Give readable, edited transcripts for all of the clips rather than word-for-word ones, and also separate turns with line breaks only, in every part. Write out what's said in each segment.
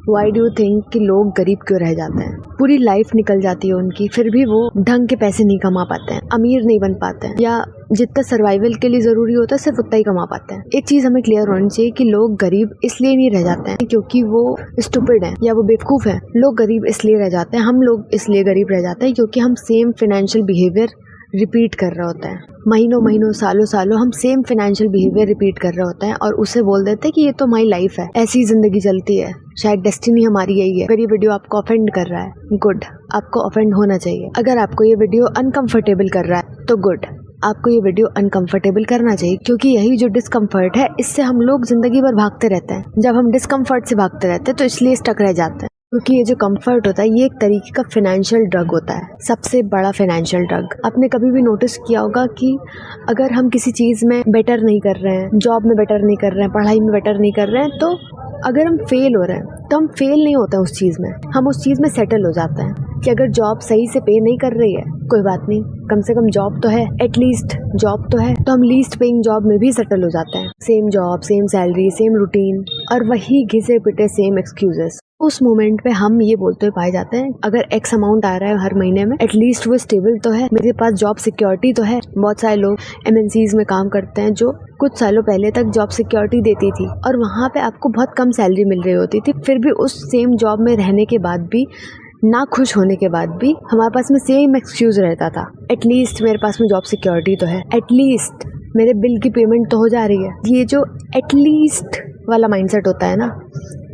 Why do think कि लोग गरीब क्यों रह जाते हैं? पूरी लाइफ निकल जाती है उनकी, फिर भी वो ढंग के पैसे नहीं कमा पाते हैं, अमीर नहीं बन पाते हैं, या जितना सर्वाइवल के लिए ज़रूरी होता है सिर्फ उतना ही कमा पाते हैं। एक चीज़ हमें क्लियर होनी चाहिए कि लोग गरीब इसलिए नहीं रह जाते हैं क्योंकि वो स्टूपिड हैं या वो बेवकूफ़ हैं। लोग गरीब इसलिए रह जाते हैं, हम लोग इसलिए गरीब रह जाते हैं क्योंकि हम सेम फाइनेंशियल बिहेवियर रिपीट कर रहा होता है। महीनों महीनों सालों सालों हम सेम फाइनेंशियल बिहेवियर रिपीट कर रहा होता है और उसे बोल देते हैं कि ये तो हमारी लाइफ है, ऐसी ज़िंदगी चलती है, शायद डेस्टिनी हमारी यही है। अगर ये वीडियो आपको ऑफेंड कर रहा है, गुड, आपको ऑफेंड होना चाहिए। अगर आपको ये वीडियो अनकंफर्टेबल कर रहा है तो गुड, आपको ये वीडियो अनकंफर्टेबल करना चाहिए, क्योंकि यही जो डिस्कम्फर्ट है इससे हम लोग जिंदगी भर भागते रहते हैं। जब हम डिस्कम्फर्ट से भागते रहते हैं तो इसलिए स्टक रह जाते हैं, क्योंकि ये जो कंफर्ट होता है ये एक तरीके का फाइनेंशियल ड्रग होता है, सबसे बड़ा फाइनेंशियल ड्रग। आपने कभी भी नोटिस किया होगा कि अगर हम किसी चीज़ में बेटर नहीं कर रहे हैं, जॉब में बेटर नहीं कर रहे हैं, पढ़ाई में बेटर नहीं कर रहे हैं, तो अगर हम फेल हो रहे हैं तो हम फेल नहीं होते उस चीज़ में, हम उस चीज़ में सेटल हो जाते हैं कि अगर जॉब सही से पे नहीं कर रही है कोई बात नहीं, कम से कम जॉब तो है, एटलीस्ट जॉब तो है, तो हम लीस्ट पेइंग जॉब में भी सेटल हो जाते हैं। Same job, same salary, same routine और वही घिसे पिटे सेम एक्सक्यूजेस। उस मोमेंट पे हम ये बोलते हुए पाए जाते हैं अगर एक्स अमाउंट आ रहा है हर महीने में, एटलीस्ट वो स्टेबल तो है, मेरे पास जॉब सिक्योरिटी तो है। बहुत सारे लोग MNCs में काम करते हैं जो कुछ सालों पहले तक जॉब सिक्योरिटी देती थी और वहाँ पे आपको बहुत कम सैलरी मिल रही होती थी, फिर भी उस सेम जॉब में रहने के बाद भी, ना खुश होने के बाद भी हमारे पास में सेम एक्सक्यूज रहता था, एटलीस्ट मेरे पास में जॉब सिक्योरिटी तो है, एटलीस्ट मेरे बिल की पेमेंट तो हो जा रही है। ये जो एटलीस्ट वाला माइंडसेट होता है ना,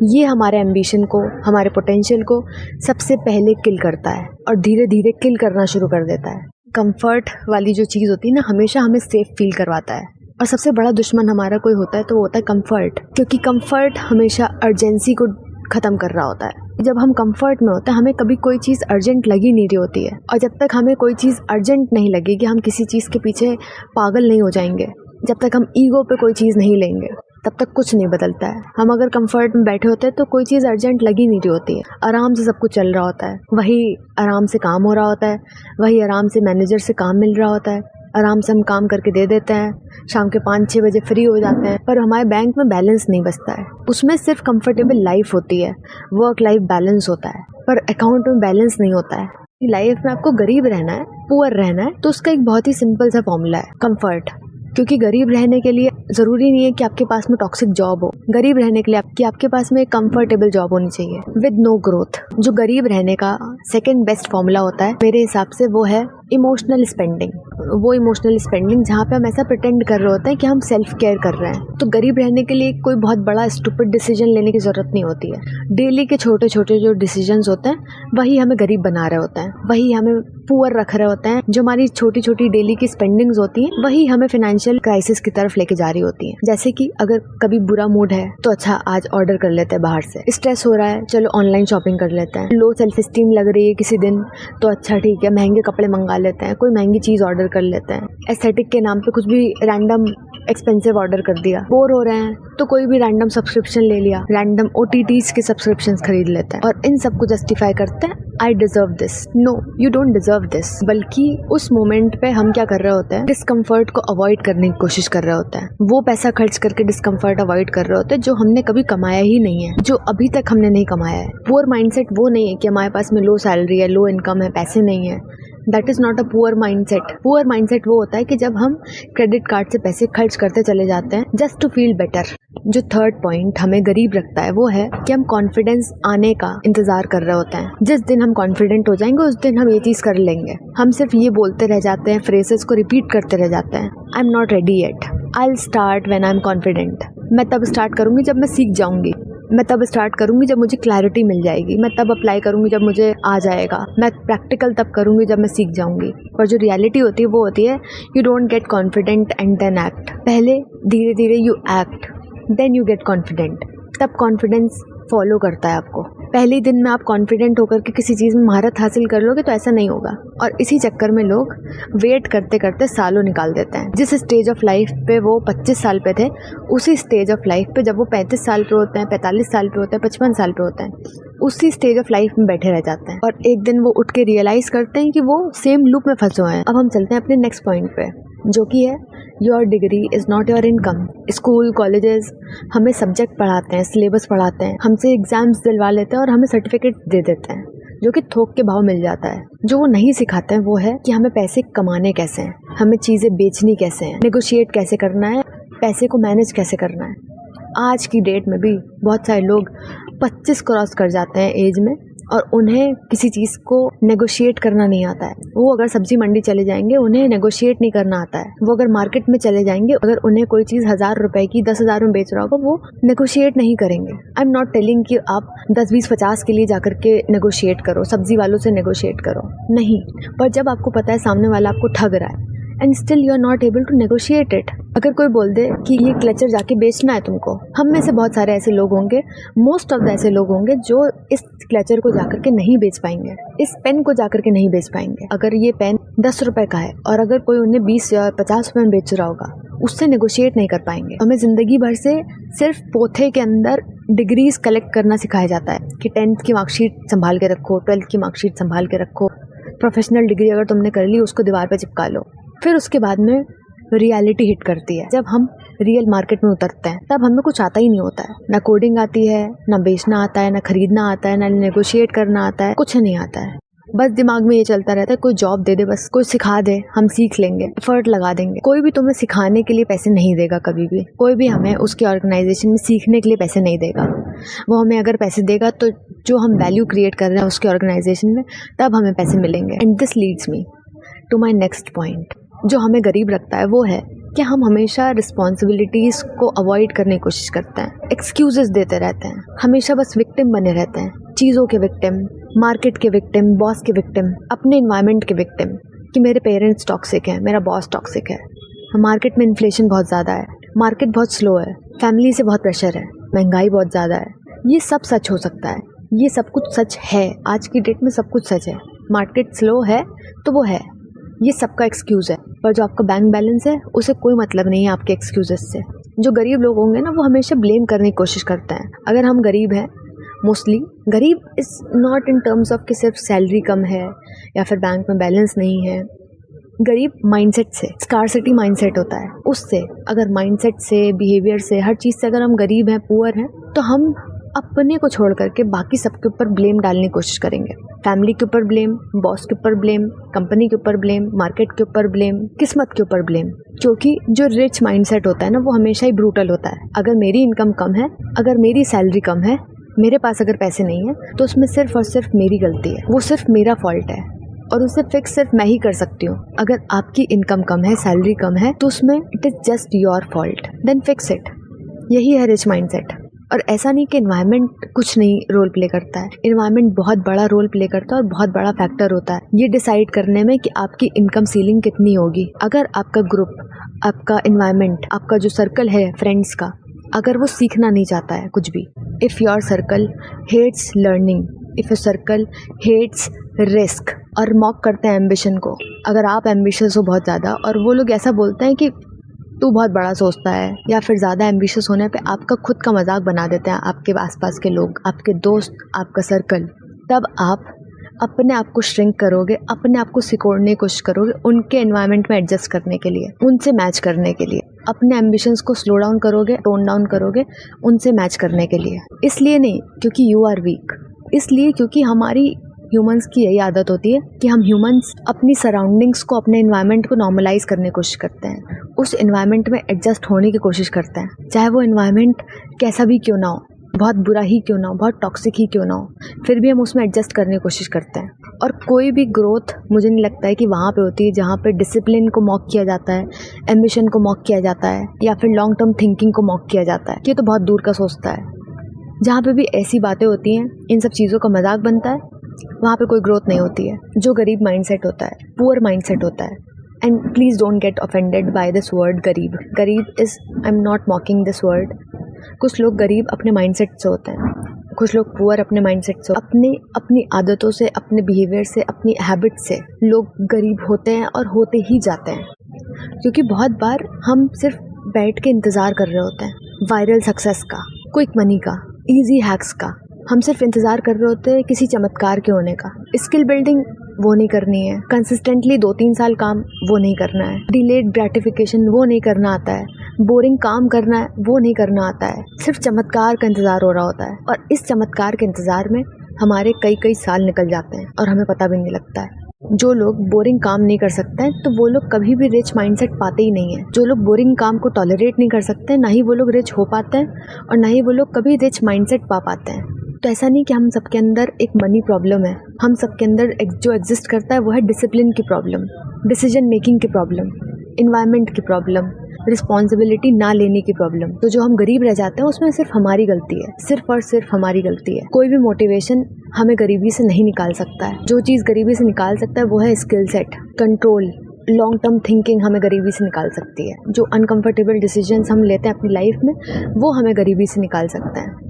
ये हमारे एम्बिशन को, हमारे पोटेंशियल को सबसे पहले किल करता है और धीरे धीरे किल करना शुरू कर देता है। कंफर्ट वाली जो चीज़ होती है ना, हमेशा हमें सेफ फील करवाता है और सबसे बड़ा दुश्मन हमारा कोई होता है तो वो होता है कंफर्ट, क्योंकि कंफर्ट हमेशा अर्जेंसी को ख़त्म कर रहा होता है। जब हम कंफर्ट में होते हैं हमें कभी कोई चीज़ अर्जेंट लगी नहीं रही होती है, और जब तक हमें कोई चीज़ अर्जेंट नहीं लगेगी हम किसी चीज़ के पीछे पागल नहीं हो जाएंगे। जब तक हम ईगो पे कोई चीज़ नहीं लेंगे तब तक कुछ नहीं बदलता है। हम अगर कंफर्ट में बैठे होते हैं तो कोई चीज़ अर्जेंट लगी नहीं रही होती है, आराम से सब कुछ चल रहा होता है, वही आराम से काम हो रहा होता है, वही आराम से मैनेजर से काम मिल रहा होता है, आराम से हम काम करके दे देते हैं, शाम के 5-6 बजे फ्री हो जाते हैं, पर हमारे बैंक में बैलेंस नहीं बचता है। उसमें सिर्फ कंफर्टेबल लाइफ होती है, वर्क लाइफ बैलेंस होता है, पर अकाउंट में बैलेंस नहीं होता है। लाइफ में आपको गरीब रहना है, पुअर रहना है, तो उसका एक बहुत ही सिंपल सा फॉर्मूला है, कंफर्ट। क्योंकि गरीब रहने के लिए ज़रूरी नहीं है कि आपके पास में टॉक्सिक जॉब हो, गरीब रहने के लिए आपके पास में एक कंफर्टेबल जॉब होनी चाहिए विद नो ग्रोथ। जो गरीब रहने का सेकंड बेस्ट फॉर्मूला होता है मेरे हिसाब से वो है इमोशनल स्पेंडिंग। वो इमोशनल स्पेंडिंग जहाँ पे हम ऐसा प्रिटेंड कर रहे होते हैं कि हम सेल्फ केयर कर रहे हैं। तो गरीब रहने के लिए कोई बहुत बड़ा स्टूपिड डिसीजन लेने की ज़रूरत नहीं होती है। डेली के छोटे छोटे जो डिसीजंस होते हैं वही हमें गरीब बना रहे होते हैं, वही हमें पुअर रख रहे होते हैं। जो हमारी छोटी छोटी डेली की स्पेंडिंग्स होती हैं वही हमें फाइनेंशियल क्राइसिस की तरफ लेके जा रही होती हैं। जैसे कि अगर कभी बुरा मूड है तो अच्छा आज ऑर्डर कर लेते हैं बाहर से, स्ट्रेस हो रहा है चलो ऑनलाइन शॉपिंग कर लेते हैं, लो सेल्फ स्टीम लग रही है किसी दिन तो अच्छा ठीक है महंगे कपड़े मंगा लेते हैं, कोई महंगी चीज़ ऑर्डर कर लेते हैं, एस्थेटिक के नाम पे कुछ भी रैंडम एक्सपेंसिव ऑर्डर कर दिया, बोर हो रहे हैं तो कोई भी रैंडम सब्सक्रिप्शन ले लिया, रैंडम OTTs के सब्सक्रिप्शन खरीद लेते हैं और इन सबको जस्टिफाई करते हैं I deserve this. No, you don't deserve this. बल्कि उस मोमेंट पे हम क्या कर रहे होते हैं, डिस्कम्फर्ट को अवॉइड करने की कोशिश कर रहे होते हैं। वो पैसा खर्च करके डिस्कम्फर्ट अवॉइड कर रहे होते हैं जो हमने कभी कमाया ही नहीं है, जो अभी तक हमने नहीं कमाया है। पुअर माइंडसेट वो नहीं है कि हमारे पास में लो सैलरी है, लो इनकम है, पैसे नहीं है। That is not a poor mindset. Poor mindset वो होता है कि जब हम क्रेडिट कार्ड से पैसे खर्च करते चले जाते हैं जस्ट टू फील बेटर। जो थर्ड पॉइंट हमें गरीब रखता है वो है कि हम कॉन्फिडेंस आने का इंतजार कर रहे होते हैं। जिस दिन हम कॉन्फिडेंट हो जाएंगे उस दिन हम ये चीज़ कर लेंगे। हम सिर्फ ये बोलते रह जाते हैं, फ्रेजेस को रिपीट करते रह जाते हैं, I am not ready yet, I will start when I am confident. मैं तब स्टार्ट करूँगी जब मैं सीख जाऊँगी, मैं तब स्टार्ट करूँगी जब मुझे क्लैरिटी मिल जाएगी, मैं तब अप्लाई करूँगी जब मुझे आ जाएगा, मैं प्रैक्टिकल तब करूँगी जब मैं सीख जाऊँगी। और जो रियलिटी होती है वो होती है you don't get confident and then act. पहले धीरे धीरे you act then you get confident, तब कॉन्फिडेंस फॉलो करता है आपको। पहले ही दिन में आप कॉन्फिडेंट होकर के किसी चीज़ में महारत हासिल कर लोगे तो ऐसा नहीं होगा, और इसी चक्कर में लोग वेट करते करते सालों निकाल देते हैं। जिस स्टेज ऑफ लाइफ पे वो 25 साल पे थे उसी स्टेज ऑफ लाइफ पे जब वो 35 साल पे होते हैं, 45 साल पे होते हैं, 55 साल पे होते हैं, उसी स्टेज ऑफ लाइफ में बैठे रह जाते हैं और एक दिन वो उठ के रियलाइज़ करते हैं कि वो सेम लूप में फंसे हुए हैं। अब हम चलते हैं अपने नेक्स्ट पॉइंट पे। जो कि है your degree is not your income. School colleges हमें सब्जेक्ट पढ़ाते हैं, सिलेबस पढ़ाते हैं, हमसे एग्ज़ाम्स दिलवा लेते हैं और हमें सर्टिफिकेट दे देते हैं जो कि थोक के भाव मिल जाता है। जो वो नहीं सिखाते हैं वो है कि हमें पैसे कमाने कैसे हैं, हमें चीज़ें बेचनी कैसे हैं, नेगोशिएट कैसे करना है, पैसे को मैनेज कैसे करना है। आज की डेट में भी बहुत सारे लोग 25 क्रॉस कर जाते हैं एज में और उन्हें किसी चीज़ को नेगोशिएट करना नहीं आता है। वो अगर सब्जी मंडी चले जाएंगे उन्हें नेगोशिएट नहीं करना आता है। वो अगर मार्केट में चले जाएंगे, अगर उन्हें कोई चीज़ 1000 रुपए की 10,000 में बेच रहा होगा, वो नेगोशिएट नहीं करेंगे। आई एम नॉट टेलिंग कि आप 10, 20, 50 के लिए जाकर के नेगोशिएट करो, सब्जी वालों से नेगोशिएट करो, नहीं। पर जब आपको पता है सामने वाला आपको ठग रहा है and still you are not able to negotiate it. अगर कोई बोल दे कि ये क्लचर जाके बेचना है तुमको, हम में से बहुत सारे ऐसे लोग होंगे, मोस्ट ऑफ द ऐसे लोग होंगे जो इस क्लचर को जाकर के नहीं बेच पाएंगे, इस पेन को जाकर के नहीं बेच पाएंगे। अगर ये पेन 10 रुपए का है और अगर कोई उन्हें 20 या 50 रुपए में बेच रहा होगा, उससे नेगोशिएट नहीं कर पाएंगे। हमें ज़िंदगी भर से सिर्फ पोथे के अंदर डिग्रीज कलेक्ट करना सिखाया जाता है कि 10th की मार्कशीट संभाल के रखो, 12th की मार्कशीट संभाल के रखो, प्रोफेशनल डिग्री अगर तुमने कर ली उसको दीवार पर चिपका लो। फिर उसके बाद में रियलिटी हिट करती है। जब हम रियल मार्केट में उतरते हैं तब हमें कुछ आता ही नहीं होता है। ना कोडिंग आती है, ना बेचना आता है, ना खरीदना आता है, ना नेगोशिएट करना आता है, कुछ नहीं आता है। बस दिमाग में ये चलता रहता है कोई जॉब दे दे, बस कोई सिखा दे, हम सीख लेंगे, एफर्ट लगा देंगे। कोई भी तुम्हें सिखाने के लिए पैसे नहीं देगा कभी भी। कोई भी हमें उसके ऑर्गेनाइजेशन में सीखने के लिए पैसे नहीं देगा। वो हमें अगर पैसे देगा तो जो हम वैल्यू क्रिएट कर रहे हैं उसके ऑर्गेनाइजेशन में, तब हमें पैसे मिलेंगे। And this leads me to my next point. जो हमें गरीब रखता है वो है कि हम हमेशा रिस्पॉन्सिबिलिटीज़ को अवॉइड करने की कोशिश करते हैं, एक्सक्यूजेस देते रहते हैं, हमेशा बस विक्टिम बने रहते हैं। चीज़ों के विक्टिम, मार्केट के विक्टिम, बॉस के विक्टिम, अपने इन्वायरमेंट के विक्टिम कि मेरे पेरेंट्स टॉक्सिक हैं, मेरा बॉस टॉक्सिक है, मार्केट में इन्फ्लेशन बहुत ज़्यादा है, मार्केट बहुत स्लो है, फैमिली से बहुत प्रेशर है, महंगाई बहुत ज़्यादा है। ये सब सच हो सकता है, ये सब कुछ सच है। आज की डेट में सब कुछ सच है। मार्केट स्लो है तो वो है, ये सबका एक्सक्यूज़ है। पर जो आपका बैंक बैलेंस है उसे कोई मतलब नहीं है आपके एक्सक्यूजेस से। जो गरीब लोग होंगे ना वो हमेशा ब्लेम करने की कोशिश करते हैं। अगर हम गरीब हैं, मोस्टली गरीब is not in terms of कि सिर्फ सैलरी कम है या फिर बैंक में बैलेंस नहीं है। गरीब माइंडसेट से, स्कार्सिटी माइंडसेट होता है उससे। अगर माइंडसेट से, बिहेवियर से, हर चीज़ से अगर हम गरीब हैं, पुअर हैं, तो हम अपने को छोड़ करके बाकी सबके ऊपर ब्लेम डालने की कोशिश करेंगे। फैमिली के ऊपर ब्लेम, बॉस के ऊपर ब्लेम, कंपनी के ऊपर ब्लेम, मार्केट के ऊपर ब्लेम, किस्मत के ऊपर ब्लेम। क्योंकि जो रिच माइंडसेट होता है ना वो हमेशा ही ब्रूटल होता है। अगर मेरी इनकम कम है, अगर मेरी सैलरी कम है, मेरे पास अगर पैसे नहीं है, तो उसमें सिर्फ और सिर्फ मेरी गलती है, वो सिर्फ मेरा फॉल्ट है और उसे फिक्स सिर्फ मैं ही कर सकती हूँ। अगर आपकी इनकम कम है, सैलरी कम है, तो उसमें it is just your fault, then fix it. यही है रिच माइंडसेट। और ऐसा नहीं कि एनवायरनमेंट कुछ नहीं रोल प्ले करता है, एनवायरनमेंट बहुत बड़ा रोल प्ले करता है और बहुत बड़ा फैक्टर होता है ये डिसाइड करने में कि आपकी इनकम सीलिंग कितनी होगी। अगर आपका ग्रुप, आपका एनवायरनमेंट, आपका जो सर्कल है फ्रेंड्स का, अगर वो सीखना नहीं चाहता है कुछ भी, if your circle hates learning, if your circle hates risk और मॉक करते हैं एम्बिशन को, अगर आप एम्बिशियस हो बहुत ज़्यादा और वो लोग ऐसा बोलते हैं कि तू बहुत बड़ा सोचता है, या फिर ज़्यादा एम्बिशियस होने पे आपका खुद का मजाक बना देते हैं आपके आसपास के लोग, आपके दोस्त, आपका सर्कल, तब आप अपने आप को श्रिंक करोगे, अपने आप को सिकोड़ने की कोशिश करोगे उनके एनवायरनमेंट में एडजस्ट करने के लिए, उनसे मैच करने के लिए। अपने एम्बिशंस को स्लो डाउन करोगे, टोन डाउन करोगे उनसे मैच करने के लिए। इसलिए नहीं क्योंकि यू आर वीक, इसलिए क्योंकि हमारी ह्यूमंस की यही आदत होती है कि हम ह्यूमंस अपनी सराउंडिंग्स को, अपने एनवायरनमेंट को नॉर्मलाइज करने की कोशिश करते हैं, उस एनवायरनमेंट में एडजस्ट होने की कोशिश करते हैं, चाहे वो एनवायरनमेंट कैसा भी क्यों ना हो, बहुत बुरा ही क्यों ना हो, बहुत टॉक्सिक ही क्यों ना हो, फिर भी हम उसमें एडजस्ट करने की कोशिश करते हैं। और कोई भी ग्रोथ मुझे नहीं लगता है कि वहाँ पे होती है जहाँ पे डिसिप्लिन को मॉक किया जाता है, एम्बिशन को मॉक किया जाता है, या फिर लॉन्ग टर्म थिंकिंग को मॉक किया जाता है। ये तो बहुत दूर का सोचता है। जहाँ पे भी ऐसी बातें होती हैं, इन सब चीज़ों का मजाक बनता है, वहाँ पे कोई ग्रोथ नहीं होती है। जो गरीब माइंडसेट होता है, पुअर माइंडसेट होता है, and please don't get offended by this word गरीब। गरीब is, I am not मॉकिंग this word. कुछ लोग गरीब अपने माइंडसेट से होते हैं, कुछ लोग पुअर अपने माइंडसेट से, अपनी आदतों से, अपने बिहेवियर से, अपनी हैबिट से लोग गरीब होते हैं और होते ही जाते हैं। क्योंकि बहुत बार हम सिर्फ बैठ के इंतज़ार कर रहे होते हैं वायरल सक्सेस का, क्विक मनी का, ईजी हैक्स का। हम सिर्फ इंतज़ार कर रहे होते हैं किसी चमत्कार के होने का। स्किल बिल्डिंग वो नहीं करनी है, कंसिस्टेंटली 2-3 साल काम वो नहीं करना है, डिलेड ग्रेटिफिकेशन वो नहीं करना आता है, बोरिंग काम करना है वो नहीं करना आता है। सिर्फ चमत्कार का इंतजार हो रहा होता है और इस चमत्कार के इंतजार में हमारे कई साल निकल जाते हैं और हमें पता भी नहीं लगता है। जो लोग बोरिंग काम नहीं कर सकते हैं तो वो लोग कभी भी रिच माइंडसेट पाते ही नहीं है। जो लोग बोरिंग काम को टॉलरेट नहीं कर सकते, ना ही वो लोग रिच हो पाते हैं और ना ही वो लोग कभी रिच माइंडसेट पा पाते हैं। तो ऐसा नहीं कि हम सबके अंदर एक मनी प्रॉब्लम है, हम सबके अंदर जो एग्जिस्ट करता है वो है डिसिप्लिन की प्रॉब्लम, डिसीजन मेकिंग की प्रॉब्लम, इन्वायरमेंट की प्रॉब्लम, रिस्पॉन्सिबिलिटी ना लेने की प्रॉब्लम। तो जो हम गरीब रह जाते हैं उसमें सिर्फ हमारी गलती है, सिर्फ और सिर्फ हमारी गलती है। कोई भी मोटिवेशन हमें गरीबी से नहीं निकाल सकता है। जो चीज़ गरीबी से निकाल सकता है वो है skill set, control, long term thinking हमें गरीबी से निकाल सकती है। जो अनकंफर्टेबल डिसीजंस हम लेते हैं अपनी लाइफ में वो हमें गरीबी से निकाल सकता है।